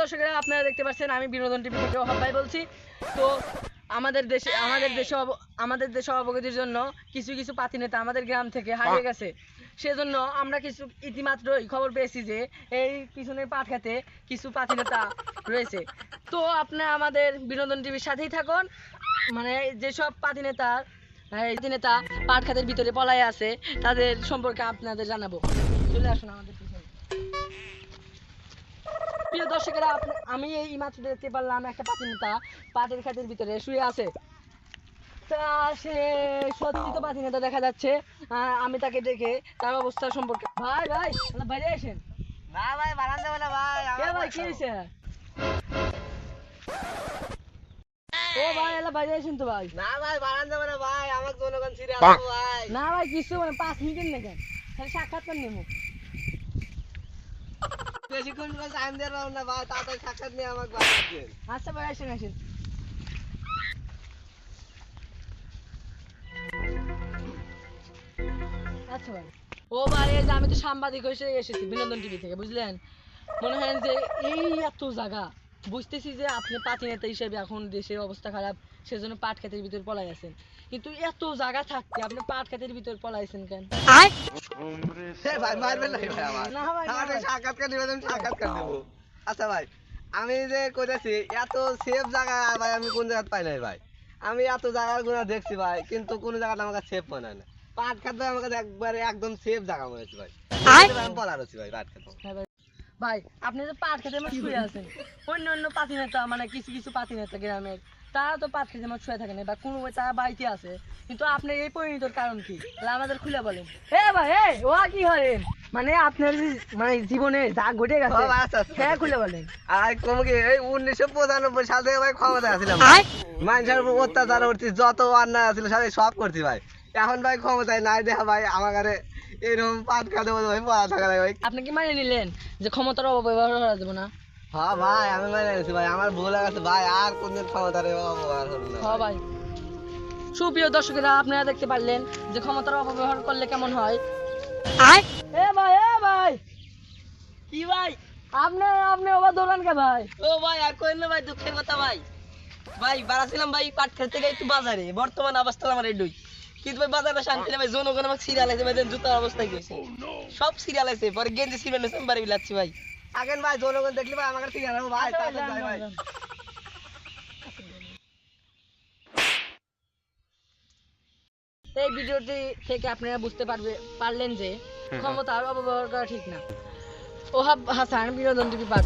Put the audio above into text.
দর্শকেরা আপনারা দেখতে পাচ্ছেন আমি বিনোদন টিভি থেকে ওহাব ভাই বলছি। তো আমাদের দেশে অবগতির জন্য কিছু কিছু পাতি নেতা আমাদের গ্রাম থেকে হারিয়ে গেছে। সেজন্য আমরা কিছু ইতিমাত্রই খবর পেয়েছি যে এই পিছনের পাট খেতে কিছু পাতি নেতা রয়েছে। তো আপনারা আমাদের বিনোদন টিভির সাথেই থাকুন। মানে যেসব পাতি নেতা পাট খাতের ভিতরে পলায় আছে তাদের সম্পর্কে আপনাদের জানাবো। চলে আসুন আমাদের পিছনে। প্রিয় দর্শকেরা, আমি এই মাত্র দেখতে পারলাম একটা পাতি নেতা পাটের খাতের ভিতরে শুয়ে আছে। তা সে সত্যি তো পাতি নেতা দেখা যাচ্ছে। আমি তাকে দেখে তার অবস্থা সম্পর্কে ভাই ভাই বাইরে আসেন। না ভাই বারান দেব না ভাই। কে ভাই কি হয়েছে? ও ভাই এলা বাইরে আসেন তো ভাই। না ভাই বারান দেব না ভাই, আমাকে জনগণ ছিড়ে আসবো ভাই। না ভাই কিছু মানে 5 মিনিটের নাকি খালি সাক্ষাৎকার নেবো। বেশিক্ষণ টাইম দিয়ে রাখো না ভাই, তাড়াতাড়ি সাক্ষাৎ নিয়ে আমাকে বাড়াচ্ছেন। আচ্ছা ভাই আসেন আসেন। আচ্ছা ভাই। ও ভাই এই যে আমি তো সাংবাদিক হয়ে এসেছি বিনোদন টিভি থেকে, বুঝলেন? মনে হয় যে এই এত জায়গা বুঝতেছি যে আপনি পাতি নেতা হিসেবে এখন দেশের অবস্থা খারাপ, সেজন্য পাট খেতের ভিতর পলাই আছেন। কিন্তু এত জায়গা থাকতে আপনি পাট খেতের ভিতর পলাইছেন কেন? ভাই মারবেন না ভাই আমার। না ভাই, না আমার ভাই। সাক্ষাৎকার নিবেদন সাক্ষাৎকার দেব। আচ্ছা ভাই, আমি যে করেছি এত সেফ জায়গা ভাই আমি কোন জায়গা পাই নাই ভাই। আমি এত জায়গার গুলো দেখছি ভাই, কিন্তু কোন জায়গাটা আমাকে সেফ মনে হয় না। পাট খাত ভাই আমাকে একবারে একদম সেফ জায়গা মনে হচ্ছে ভাই। আমি পলার আছি ভাই পাট খাত। হ্যাঁ ভাই। ভাই আপনি যে পাট খেতে মত শুয়ে আছেন, অন্য অন্য পাতি নেতা মানে কিছু কিছু পাতি নেতা গ্রামের তারা তো পাট খেতে মত শুয়ে থাকে না বা কোনো তারা বাড়িতে আছে, কিন্তু আপনার এই পরিণতির কারণ কি তাহলে আমাদের খুলে বলেন। এ ভাই এ ও কি করেন মানে আপনার মানে জীবনে যা ঘটে গেছে ও আচ্ছা, আচ্ছা। হ্যাঁ খুলে বলেন। আর কম কি এই 1995 সাল থেকে ভাই ক্ষমতায় আছিলাম। মানুষের উপর অত্যাচার করছি, যত অন্যায় ছিল সব করছি ভাই। এখন ভাই ক্ষমতায় নাই দেখা ভাই আমার ঘরে এরকম পাট খাতে ভাই পড়া থাকা ভাই। আপনি কি মানে নিলেন যে ক্ষমতার অপব্যবহার করা যাবে না? হ্যাঁ ভাই আমি মানে নিয়েছি ভাই, আমার ভুল হয়ে গেছে ভাই, আর কোনদিন ক্ষমতার অপব্যবহার করবো না হ্যাঁ ভাই। সুপ্রিয় দর্শকেরা আপনারা দেখতে পারলেন যে ক্ষমতার অপব্যবহার করলে কেমন হয়। এ ভাই কি ভাই? আপনি ওবা দৌড়ান কে ভাই? ও ভাই আর কইন না ভাই, দুঃখের কথা ভাই। ভাই বাড়াছিলাম ভাই পাট খেতে থেকে একটু বাজারে, বর্তমান অবস্থা আমার এই দুই। কিন্তু ভাই বাজারে শান্তি নেই ভাই, জনগণ আমাকে সিরিয়াল আছে ভাই, জুতার অবস্থা কি হয়েছে সব সিরিয়াল আছে, পরে গেঞ্জি সিরিয়াল আছে বাড়ি বিলাচ্ছি ভাই। আগেন ভাই জনগণ দেখলি ভাই আমার সিরিয়াল হবে ভাই, তাড়াতাড়ি যাই ভাই। এই ভিডিওটি থেকে আপনারা বুঝতে পারলেন যে ক্ষমতার অপব্যবহার করা ঠিক না। ওহাব হাসান, বিনোদন টিভি পাঠ।